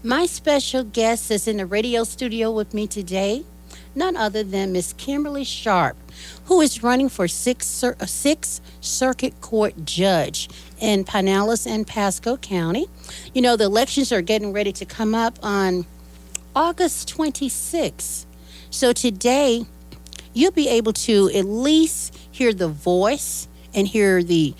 My special guest is in the radio studio with me today, none other than Miss Kimberly Sharpe, who is running for Sixth Circuit Court Judge in Pinellas and Pasco County. You know, the elections are getting ready to come up on August 26th. So today, you'll be able to at least hear the voice and hear the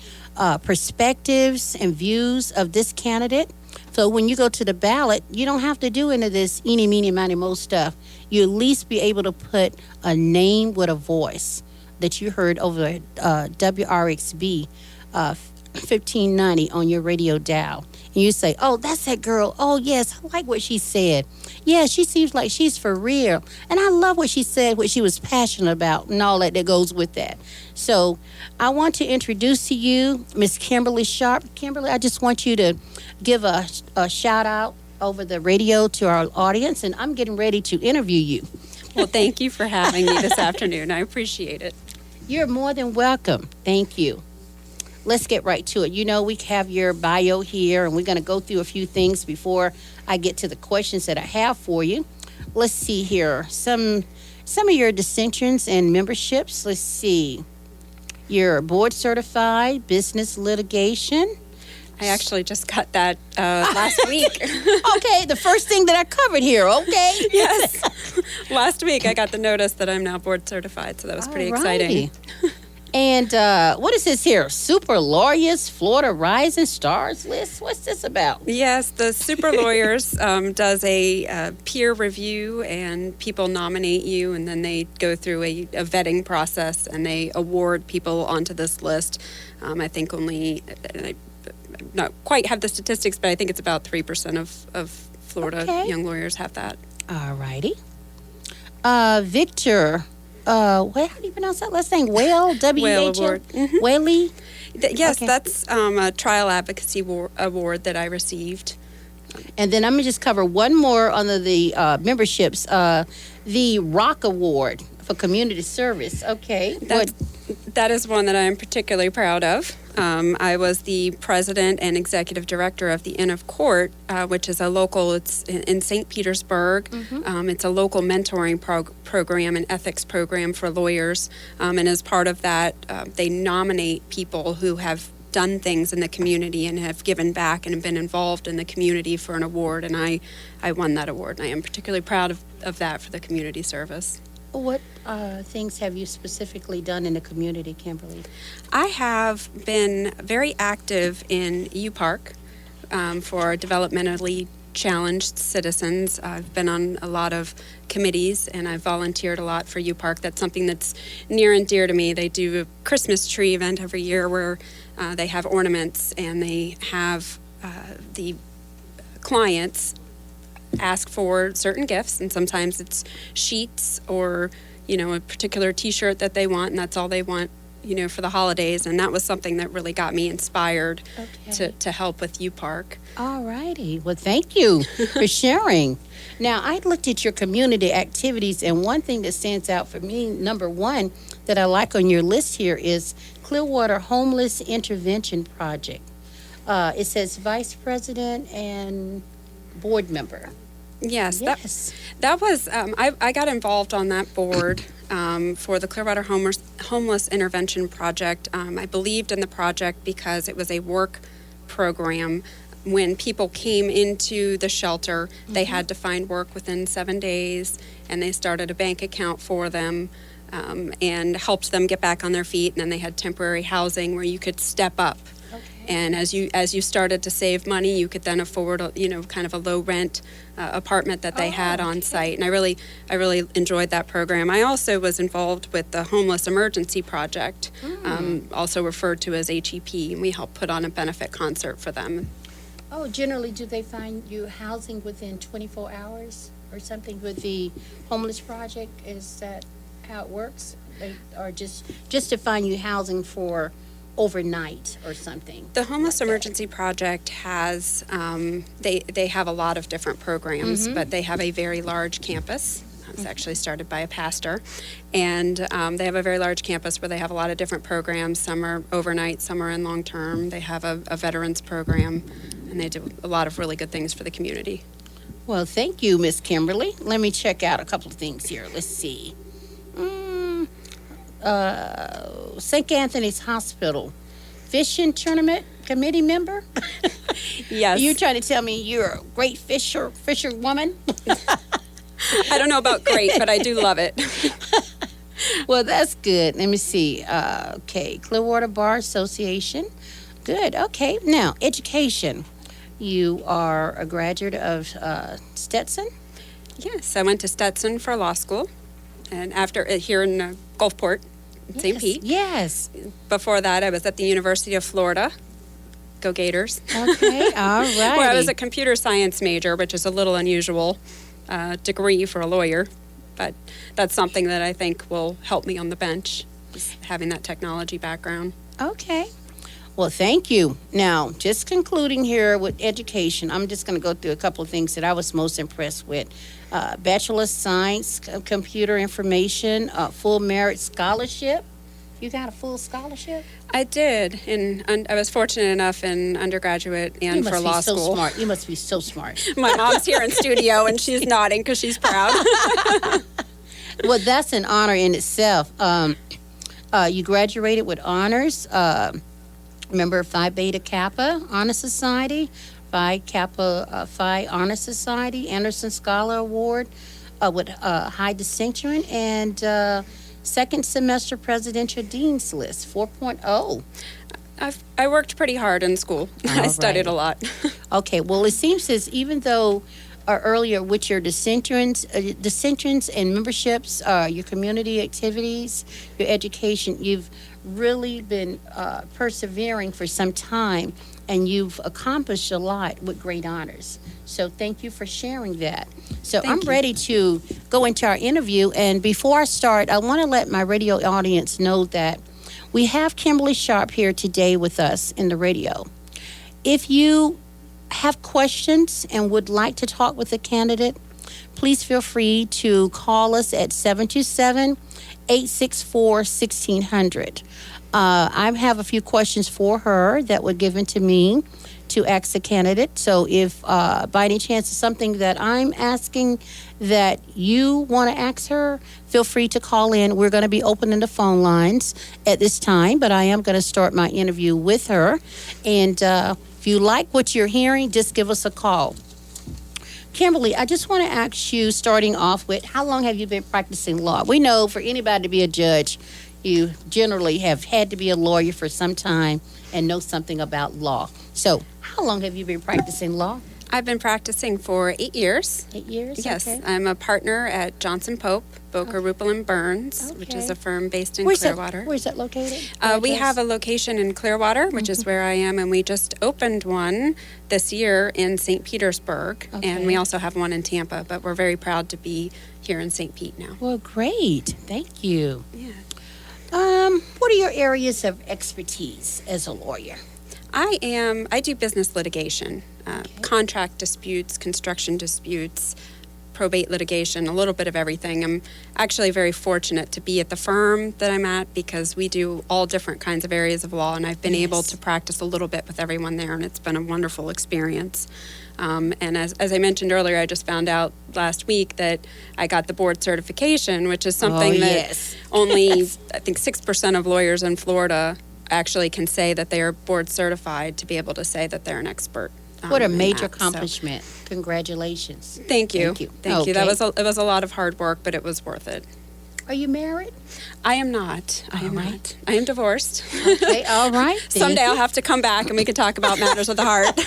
perspectives and views of this candidate. So when you go to the ballot, you don't have to do any of this eeny, meeny, miny, mo stuff. You at least be able to put a name with a voice that you heard over WRXB 1590 on your radio dial. And you say, oh, that's that girl. Oh, yes, I like what she said. Yeah, she seems like she's for real. And I love what she said, what she was passionate about, and all that goes with that. So I want to introduce to you Miss Kimberly Sharpe. Kimberly, I just want you to give a shout out over the radio to our audience, and I'm getting ready to interview you. Well, thank you for having me this afternoon. I appreciate it. You're more than welcome. Thank you. Let's get right to it. You know, we have your bio here, and we're going to go through a few things before I get to the questions that I have for you. Let's see here. Some of your dissensions and memberships. Let's see. You're board certified, business litigation. I actually just got that last week. Okay, the first thing that I covered here, okay? Yes. Last week I got the notice that I'm now board certified, so that was pretty exciting. And what is this here? Super Lawyers Florida Rising Stars list? What's this about? Yes, the Super Lawyers does a peer review, and people nominate you, and then they go through a vetting process, and they award people onto this list. I think only... I not quite have the statistics, but I think it's about 3% of Florida young lawyers have that. All righty. Victor, how do you pronounce that last name? Whale, W-H-L? Whale Award. Mm-hmm. Whaley? Yes, okay. That's a trial advocacy award that I received. And then I'm going to just cover one more under the memberships, the Rock Award for Community Service. Okay. That is one that I am particularly proud of. I was the president and executive director of the Inn of Court, which is a local, it's in St. Petersburg. Mm-hmm. It's a local mentoring program and ethics program for lawyers. And as part of that, they nominate people who have done things in the community and have given back and have been involved in the community for an award. And I won that award, and I am particularly proud of that for the community service. What things have you specifically done in the community, Kimberly? I have been very active in U Park for developmentally challenged citizens. I've been on a lot of committees, and I've volunteered a lot for U Park. That's something that's near and dear to me. They do a Christmas tree event every year where they have ornaments, and they have the clients ask for certain gifts, and sometimes it's sheets or, a particular T-shirt that they want, and that's all they want, for the holidays. And that was something that really got me inspired to help with U Park. All righty. Well, thank you for sharing. Now, I looked at your community activities, and one thing that stands out for me, number one, that I like on your list here is Clearwater Homeless Intervention Project. It says vice president and board member. Yes. That was, I got involved on that board for the Clearwater Homeless Intervention Project. I believed in the project because it was a work program. When people came into the shelter, mm-hmm. they had to find work within 7 days, and they started a bank account for them and helped them get back on their feet. And then they had temporary housing where you could step up. And as you started to save money, you could then afford, kind of a low rent apartment that they had on site. And I really enjoyed that program. I also was involved with the Homeless Emergency Project, also referred to as HEP, and we helped put on a benefit concert for them. Oh, generally, do they find you housing within 24 hours or something with the Homeless Project? Is that how it works? Or just to find you housing for overnight or something? The Homeless Emergency Project has, they have a lot of different programs, mm-hmm. but they have a very large campus. It was actually started by a pastor, and they have a very large campus where they have a lot of different programs. Some are overnight, some are in long-term. They have a veterans program, and they do a lot of really good things for the community. Well, thank you, Miss Kimberly. Let me check out a couple of things here. Let's see. St. Anthony's Hospital fishing tournament committee member. Yes. You trying to tell me you're a great fisher woman? I don't know about great, but I do love it. Well, that's good. Let me see. Okay, Clearwater Bar Association. Good. Okay. Now, education. You are a graduate of Stetson? Yes, I went to Stetson for law school, and after here in Gulfport, St. Pete. Yes. Before that, I was at the University of Florida. Go Gators. Okay. All right. Where I was a computer science major, which is a little unusual degree for a lawyer, but that's something that I think will help me on the bench, is having that technology background. Okay. Well, thank you. Now, just concluding here with education, I'm just going to go through a couple of things that I was most impressed with. Bachelor of Science, Computer Information, full merit scholarship. You got a full scholarship? I did, and I was fortunate enough in undergraduate and for law school. You must be so smart. You must be so smart. My mom's here in studio, and she's nodding because she's proud. Well, that's an honor in itself. You graduated with honors. Member of Phi Beta Kappa Honor Society, Phi Kappa Phi Honor Society, Anderson Scholar Award with high distinction, and second semester presidential dean's list 4.0. I worked pretty hard in school. I studied a lot. Okay, well, it seems as even though earlier with your dissensions and memberships, your community activities, your education, you've really been persevering for some time, and you've accomplished a lot with great honors. So thank you for sharing that. So I'm ready to go into our interview, and before I start, I want to let my radio audience know that we have Kimberly Sharpe here today with us in the radio. If you have questions and would like to talk with a candidate, please feel free to call us at 727-864-1600. I have a few questions for her that were given to me to ask the candidate. So if by any chance it's something that I'm asking that you want to ask her, feel free to call in. We're going to be opening the phone lines at this time, but I am going to start my interview with her. And if you like what you're hearing, just give us a call. Kimberly, I just want to ask you, starting off with, how long have you been practicing law? We know for anybody to be a judge, you generally have had to be a lawyer for some time and know something about law. So how long have you been practicing law? I've been practicing for 8 years. 8 years? Yes. Okay. I'm a partner at Johnson Pope, Boker, Rupel, and Burns, which is a firm based in Clearwater. Where's that located? We have a location in Clearwater, which is where I am, and we just opened one this year in St. Petersburg, and we also have one in Tampa, but we're very proud to be here in St. Pete now. Well, great. Thank you. Yeah. What are your areas of expertise as a lawyer? I do business litigation, contract disputes, construction disputes, probate litigation, a little bit of everything. I'm actually very fortunate to be at the firm that I'm at because we do all different kinds of areas of law, and I've been able to practice a little bit with everyone there, and it's been a wonderful experience. And as I mentioned earlier, I just found out last week that I got the board certification, which is something that only, I think, 6% of lawyers in Florida actually can say that they are board certified to be able to say that they're an expert. What a major accomplishment. So, congratulations. Thank you. Thank you. Okay. It was a lot of hard work, but it was worth it. Are you married? I am not. I am not. I am divorced. Okay, all right. Someday I'll have to come back and we can talk about matters of the heart.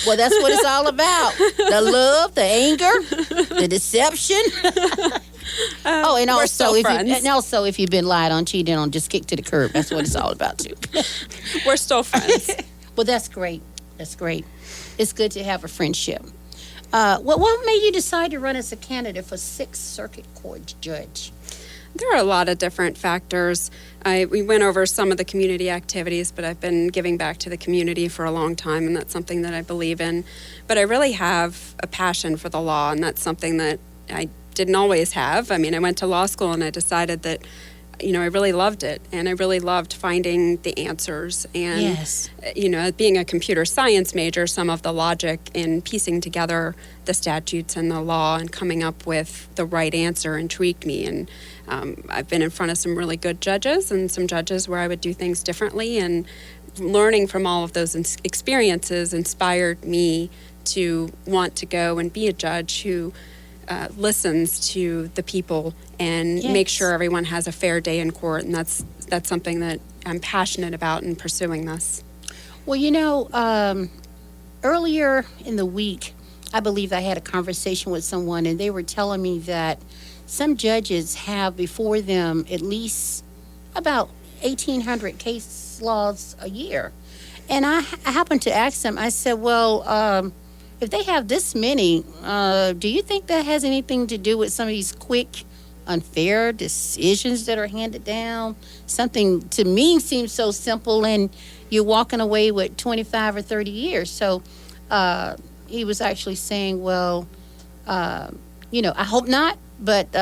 Well, that's what it's all about. The love, the anger, the deception. And also if you've been lied on, cheated on, just kick to the curb. That's what it's all about too. We're still friends. Well, that's great. That's great. It's good to have a friendship. What made you decide to run as a candidate for 6th Circuit Court judge? There are a lot of different factors. We went over some of the community activities, but I've been giving back to the community for a long time, and that's something that I believe in. But I really have a passion for the law, and that's something that I didn't always have. I mean, I went to law school, and I decided that I really loved it, and I really loved finding the answers. And, Yes. Being a computer science major, some of the logic in piecing together the statutes and the law and coming up with the right answer intrigued me. And I've been in front of some really good judges and some judges where I would do things differently. And learning from all of those experiences inspired me to want to go and be a judge who listens to the people and Yes. make sure everyone has a fair day in court. And that's something that I'm passionate about in pursuing this. Well, earlier in the week, I believe I had a conversation with someone, and they were telling me that some judges have before them at least about 1,800 case laws a year. And I happened to ask them, I said, well, if they have this many, do you think that has anything to do with some of these quick, unfair decisions that are handed down? Something to me seems so simple, and you're walking away with 25 or 30 years. So he was actually saying, well, I hope not, but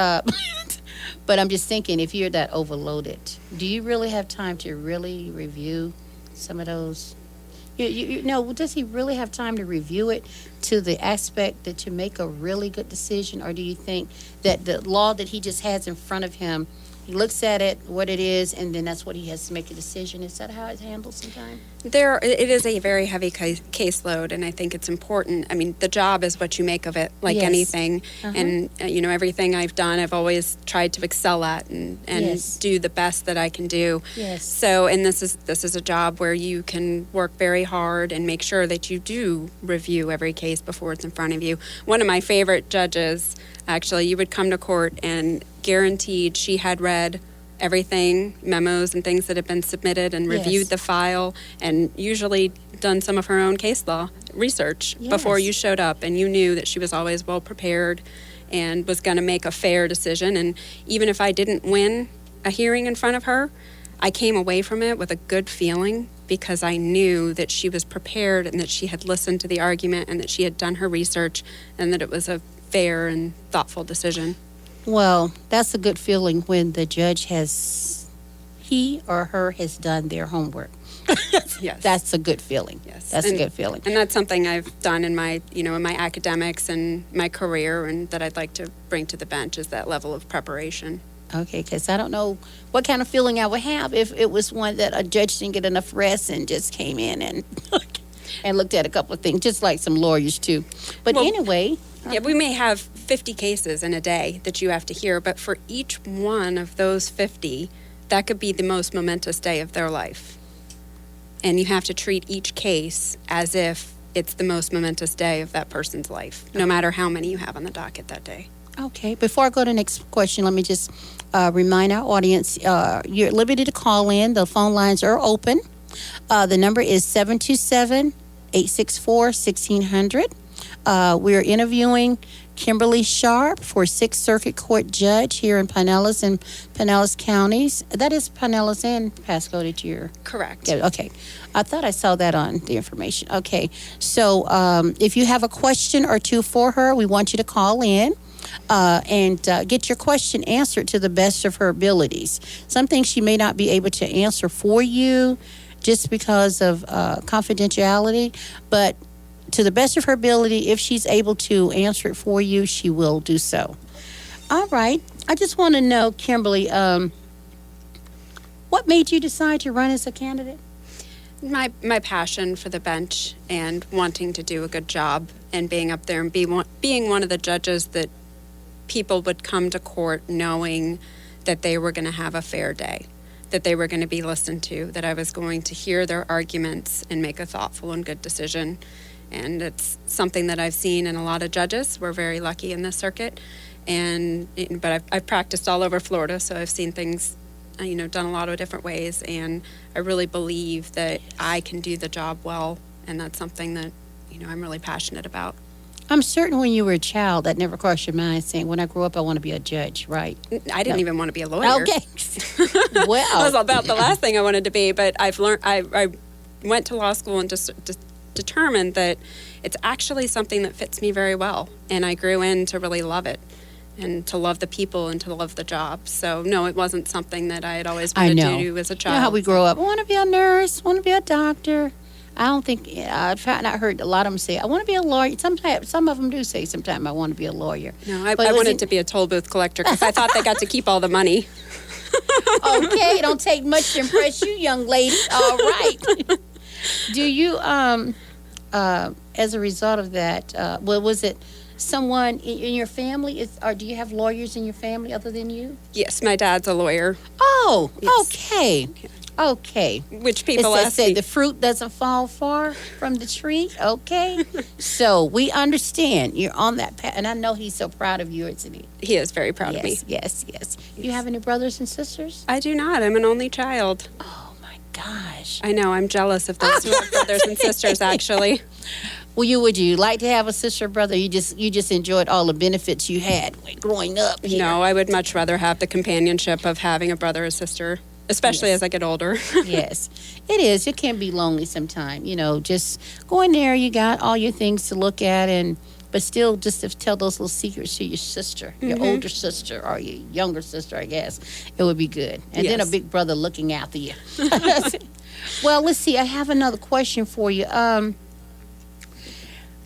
but I'm just thinking, if you're that overloaded, do you really have time to really review some of those? Does he really have time to review it to the aspect that you make a really good decision? Or do you think that the law that he just has in front of him, he looks at it, what it is, and then that's what he has to make a decision? Is that how it's handled sometimes? It is a very heavy caseload, and I think it's important. I mean, the job is what you make of it, like Yes. anything. Uh-huh. And, everything I've done, I've always tried to excel at and Yes. do the best that I can do. Yes. So, and this is a job where you can work very hard and make sure that you do review every case before it's in front of you. One of my favorite judges, actually, you would come to court and guaranteed she had read everything, memos and things that have been submitted, and reviewed Yes. the file, and usually done some of her own case law research before Yes. you showed up, and you knew that she was always well prepared and was going to make a fair decision. And even if I didn't win a hearing in front of her, I came away from it with a good feeling because I knew that she was prepared and that she had listened to the argument and that she had done her research and that it was a fair and thoughtful decision. Well, that's a good feeling when the judge he or her has done their homework. Yes. That's a good feeling. Yes. That's a good feeling. And that's something I've done in my, in my academics and my career, and that I'd like to bring to the bench is that level of preparation. Okay, because I don't know what kind of feeling I would have if it was one that a judge didn't get enough rest and just came in and and looked at a couple of things, just like some lawyers too. But anyway. Yeah, we may have 50 cases in a day that you have to hear, but for each one of those 50, that could be the most momentous day of their life. And you have to treat each case as if it's the most momentous day of that person's life, no matter how many you have on the docket that day. Okay. Before I go to the next question, let me just remind our audience, you're at liberty to call in. The phone lines are open. The number is 727-864-1600. We're interviewing Kimberly Sharpe for 6th Circuit Court Judge here in Pinellas and Pinellas counties. That is Pinellas and Pasco that you're... Correct. Yeah, okay. I thought I saw that on the information. Okay. So if you have a question or two for her, we want you to call in and get your question answered to the best of her abilities. Some things she may not be able to answer for you just because of confidentiality, but to the best of her ability, if she's able to answer it for you, she will do so. All right. I just want to know, Kimberly, what made you decide to run as a candidate? My passion for the bench and wanting to do a good job and being up there and being one of the judges that people would come to court knowing that they were going to have a fair day, that they were going to be listened to, that I was going to hear their arguments and make a thoughtful and good decision. And it's something that I've seen in a lot of judges. We're very lucky in this circuit. But I've practiced all over Florida, so I've seen things, done a lot of different ways. And I really believe that I can do the job well. And that's something that, I'm really passionate about. I'm certain when you were a child, that never crossed your mind saying, when I grow up, I want to be a judge, right? I didn't even want to be a lawyer. Okay. Well. That was about the last thing I wanted to be. But I've learned, I went to law school and just determined that it's actually something that fits me very well, and I grew in to really love it. and to love the people and to love the job. So, no, it wasn't something that I had always wanted to do as a child. You know how we grow up. I want to be a nurse, want to be a doctor. I don't think, I've heard a lot of them say, I want to be a lawyer. Sometimes, some of them do say sometimes, I want to be a lawyer. No, I wanted to be a toll booth collector because I thought they got to keep all the money. Okay, it don't take much to impress you, young lady. All right. Do you, as a result of that, was it someone in your family, or do you have lawyers in your family other than you? Yes, my dad's a lawyer. Oh, yes. Okay. Okay. Which people ask me. me. The fruit doesn't fall far from the tree. Okay. So we understand you're on that path. And I know he's so proud of you, isn't he? He is very proud of me. Yes. You have any brothers and sisters? I do not. I'm an only child. Oh, my gosh. I know. I'm jealous of those who have brothers and sisters, actually. Would you like to have a sister or brother? You just enjoyed all the benefits you had growing up here? No, I would much rather have the companionship of having a brother or sister. Especially as I get older. Yes, it is. It can be lonely sometimes. Just going there, you got all your things to look at, but still just to tell those little secrets to your sister, your older sister or your younger sister, I guess. It would be good. And then a big brother looking after you. Well, let's see. I have another question for you.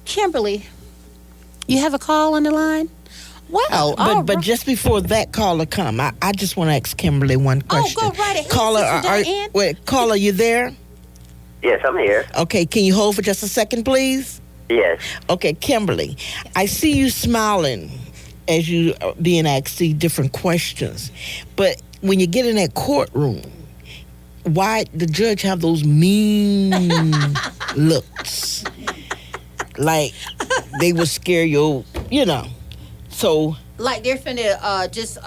Kimberly, you have a call on the line? Wow. But just before that caller come, I just want to ask Kimberly one question. Oh, go right ahead, Caller, caller, you there? Yes, I'm here. Okay, can you hold for just a second, please? Yes. Okay, Kimberly, I see you smiling as you are being asked these different questions. But when you get in that courtroom, why the judge have those mean looks? Like they would scare you, So, like they're finna just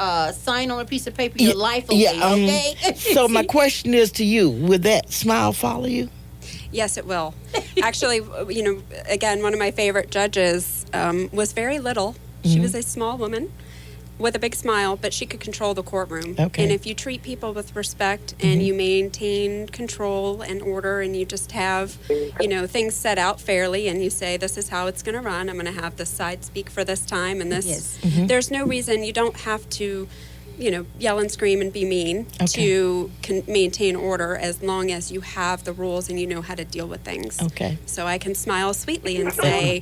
sign on a piece of paper your life away, okay? So my question is to you, would that smile follow you? Yes, it will. Actually, again, one of my favorite judges was very little. She was a small woman with a big smile, but she could control the courtroom. Okay. And if you treat people with respect and you maintain control and order and you just have, things set out fairly and you say, this is how it's going to run. I'm going to have this side speak for this time and this. Yes. There's no reason you don't have to, yell and scream and be mean to maintain order as long as you have the rules and you know how to deal with things. Okay. So I can smile sweetly and say,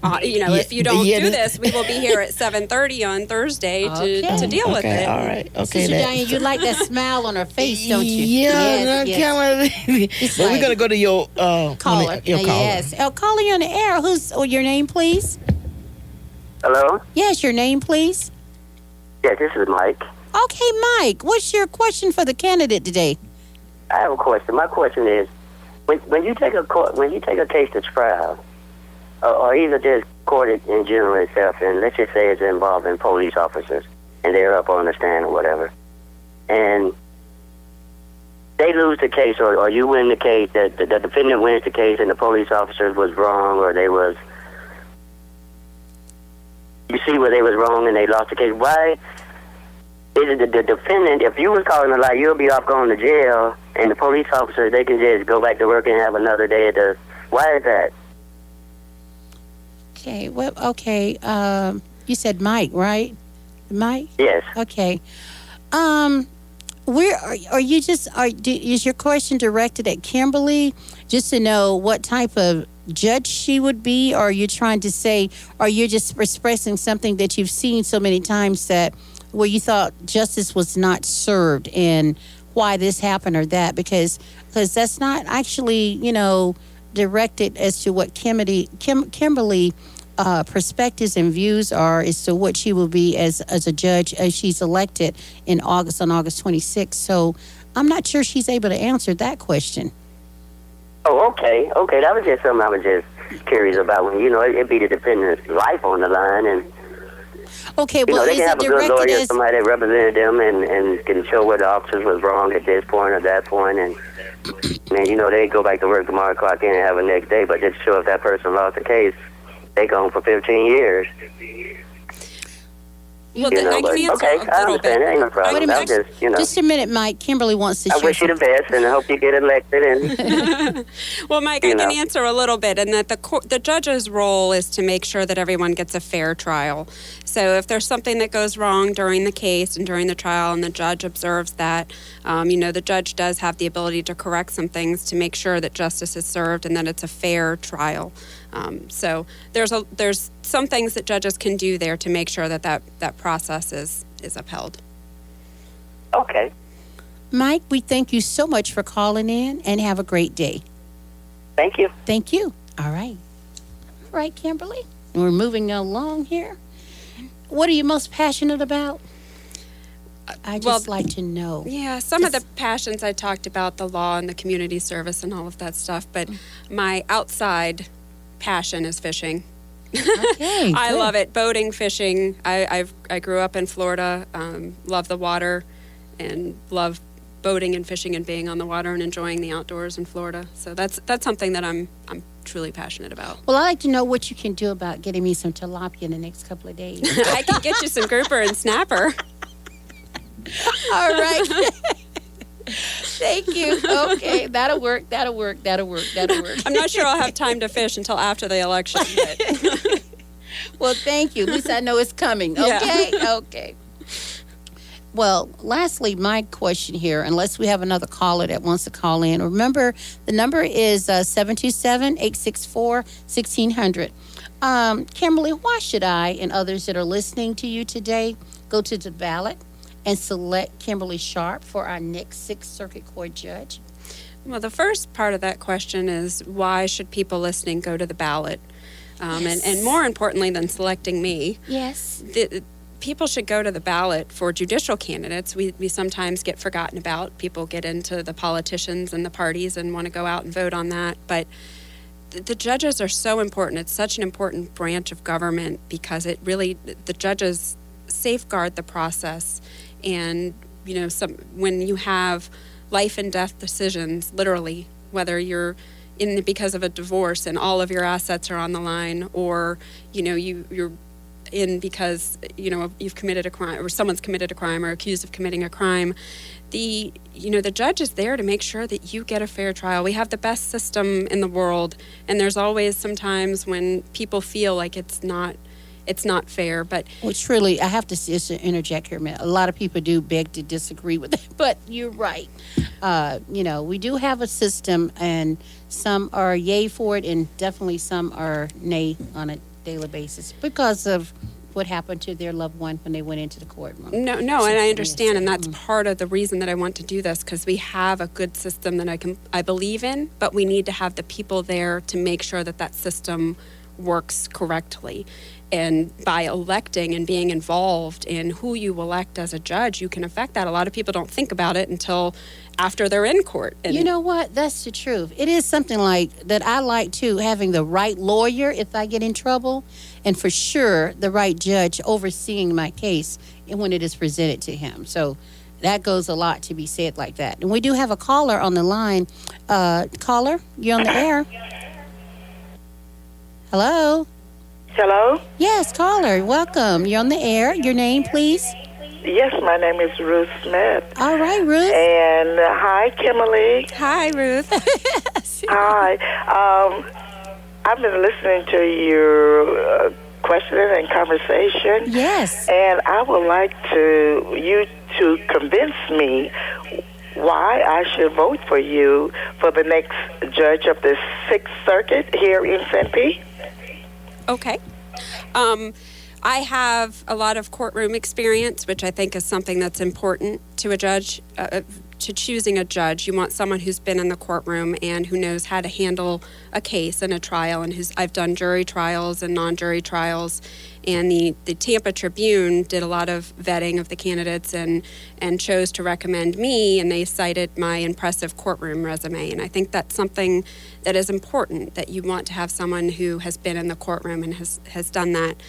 if you don't do this, we will be here at 7:30 on Thursday to deal with it. All right. Okay. Sister Diane, you like that smile on her face, don't you? Yeah. Yes. But we're going to go to your caller. Your caller. Yes. Caller, you on the air. Who's your name, please? Hello? Yes, your name, please. Yes, this is Mike. Okay, Mike. What's your question for the candidate today? I have a question. My question is, when you take a case to trial, or either just court in general itself, and let's just say it's involving police officers, and they're up on the stand or whatever, and they lose the case, or you win the case, that the defendant wins the case, and the police officers was wrong, or you see where they was wrong and they lost the case. Why is it the defendant, if you was calling a lie, you'll be off going to jail, and the police officers, they can just go back to work and have another day why is that? Okay. Well, okay. You said Mike, right? Mike? Yes. Okay. Where are you is your question directed at Kimberly just to know what type of judge she would be, or are you trying to say, or you're just expressing something that you've seen so many times that where you thought justice was not served and why this happened or that? Because that's not actually, directed as to what Kimberly perspectives and views are as to what she will be as a judge as she's elected on August 26th. So I'm not sure she's able to answer that question. Oh, okay. That was just something I was just curious about. When it'd be the defendant's life on the line, and okay, well, they is can it have a good directed lawyer, as somebody that represented them, and can show where the officers was wrong at this point or that point, and they go back to work tomorrow, clock in, and have a next day. But just to show if that person lost the case, they gone for 15 years. Well, then I can answer okay, a I little understand. bit. It ain't no problem. Wait a minute. I'm just, Just a minute, Mike. Kimberly wants to I share wish you the best, and I hope you get elected. And Well, Mike, I can answer a little bit, and that the judge's role is to make sure that everyone gets a fair trial. So if there's something that goes wrong during the case and during the trial, and the judge observes that, the judge does have the ability to correct some things to make sure that justice is served and that it's a fair trial. So there's some things that judges can do there to make sure that process is upheld. okay. Mike, we thank you so much for calling in and have a great day. Thank you. Thank you. All right. All right, Kimberly. We're moving along here. What are you most passionate about? I just like to know. Yeah, some of the passions I talked about, the law and the community service and all of that stuff, but my outside passion is fishing. Okay, I good. love it. Boating, fishing. I grew up in Florida, love the water, and love boating and fishing and being on the water and enjoying the outdoors in Florida. So that's something that I'm truly passionate about. Well, I'd like to know what you can do about getting me some tilapia in the next couple of days. I can get you some grouper and snapper. All right. Thank you. Okay, that'll work. I'm not sure I'll have time to fish until after the election. But. Well, thank you. At least I know it's coming. Yeah. Okay? Okay. Well, lastly, my question here, unless we have another caller that wants to call in, remember the number is 727-864-1600. Kimberly, why should I and others that are listening to you today go to the ballot and select Kimberly Sharpe for our next Sixth Circuit Court judge? Well, the first part of that question is why should people listening go to the ballot? Yes. And more importantly than selecting me, Yes. people should go to the ballot for judicial candidates. We sometimes get forgotten about. People get into the politicians and the parties and want to go out and vote on that. But the judges are so important. It's such an important branch of government because it really, the judges safeguard the process. And, when you have life and death decisions, literally, whether you're in because of a divorce and all of your assets are on the line, or, you're in because, you've committed a crime or someone's committed a crime or accused of committing a crime, the judge is there to make sure that you get a fair trial. We have the best system in the world, and there's always some times when people feel like it's not fair, but... Well, truly, I have to just interject here a minute. A lot of people do beg to disagree with it, but you're right. We do have a system, and some are yay for it, and definitely some are nay on a daily basis because of what happened to their loved one when they went into the courtroom. No, and I understand, and that's part of the reason that I want to do this, because we have a good system that I believe in, but we need to have the people there to make sure that system works correctly. And by electing and being involved in who you elect as a judge, you can affect that. A lot of people don't think about it until after they're in court. And you know what? That's the truth. It is something like that I like, too, having the right lawyer if I get in trouble, and for sure the right judge overseeing my case when it is presented to him. So that goes a lot to be said like that. And we do have a caller on the line. Caller, you're on the air. Hello? Hello? Yes, caller. Welcome. You're on the air. Your name, please? Yes, my name is Ruth Smith. All right, Ruth. And hi, Kimberly. Hi, Ruth. Hi. I've been listening to your questioning and conversation. Yes. And I would like you to convince me why I should vote for you for the next judge of the Sixth Circuit here in St. Pete. Okay. I have a lot of courtroom experience, which I think is something that's important to a judge, to choosing a judge. You want someone who's been in the courtroom and who knows how to handle a case and a trial, and I've done jury trials and non-jury trials. And the Tampa Tribune did a lot of vetting of the candidates and chose to recommend me, and they cited my impressive courtroom resume. And I think that's something that is important, that you want to have someone who has been in the courtroom and has done that.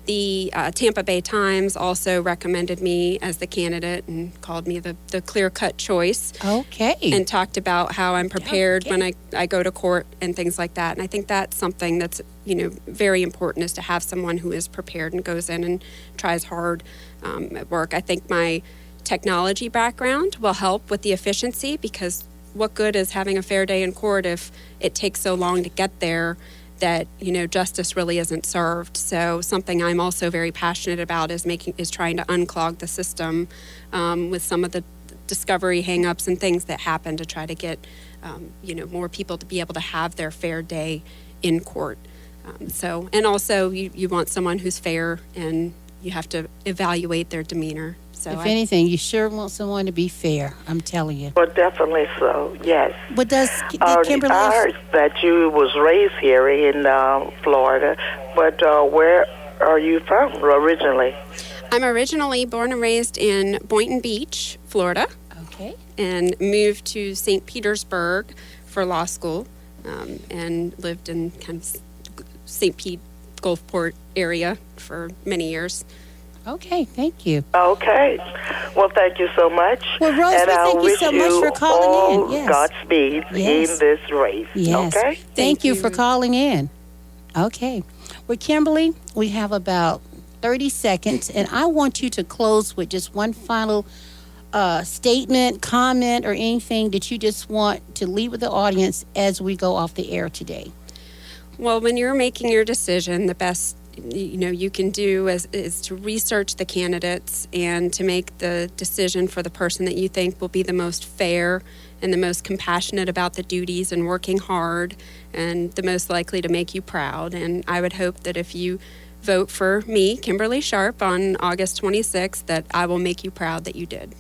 The Tampa Bay Times also recommended me as the candidate and called me the clear-cut choice. Okay. And talked about how I'm prepared when I go to court and things things like that. And I think that's something that's, very important, is to have someone who is prepared and goes in and tries hard at work. I think my technology background will help with the efficiency, because what good is having a fair day in court if it takes so long to get there that, justice really isn't served. So something I'm also very passionate about is trying to unclog the system with some of the discovery hangups and things that happen, to try to get, more people to be able to have their fair day in court. And also you want someone who's fair, and you have to evaluate their demeanor. So if anything, you sure want someone to be fair. I'm telling you. Well, definitely so, yes. But did Kimberly? I heard that you was raised here in Florida, but where are you from originally? I'm originally born and raised in Boynton Beach, Florida. Okay. And moved to St. Petersburg for law school, and lived in kind of St. Pete, Gulfport area for many years. Okay, thank you. Okay. Well, thank you so much. Well, Rose, and thank you so much for calling in. Yes. Godspeed in this race. Yes. Okay? Thank you for calling in. Okay. Well, Kimberly, we have about 30 seconds, and I want you to close with just one final statement, comment, or anything that you just want to leave with the audience as we go off the air today. Well, when you're making your decision, the best you can do is to research the candidates and to make the decision for the person that you think will be the most fair and the most compassionate about the duties and working hard, and the most likely to make you proud. And I would hope that if you vote for me, Kimberly Sharpe, on August 26th, that I will make you proud that you did.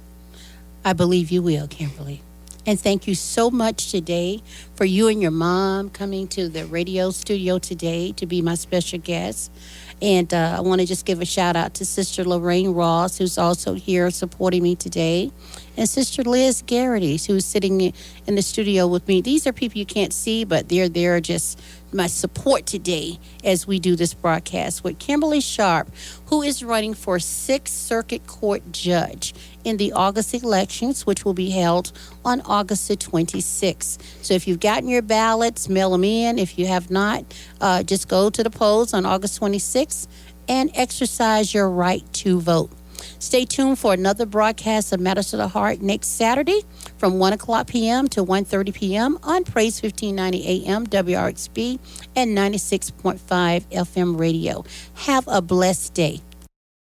I believe you will, Kimberly. And thank you so much today for you and your mom coming to the radio studio today to be my special guest. And I want to just give a shout out to Sister Lorraine Ross, who's also here supporting me today, and Sister Liz Garrity, who's sitting in the studio with me. These are people you can't see, but they're there just my support today as we do this broadcast with Kimberly Sharpe, who is running for 6th Circuit Court Judge in the August elections, which will be held on August the 26th. So if you've gotten your ballots, mail them in. If you have not, just go to the polls on August 26th and exercise your right to vote. Stay tuned for another broadcast of Matters to the Heart next Saturday from 1 o'clock p.m. to 1:30 p.m. on Praise 1590 AM, WRXB, and 96.5 FM radio. Have a blessed day.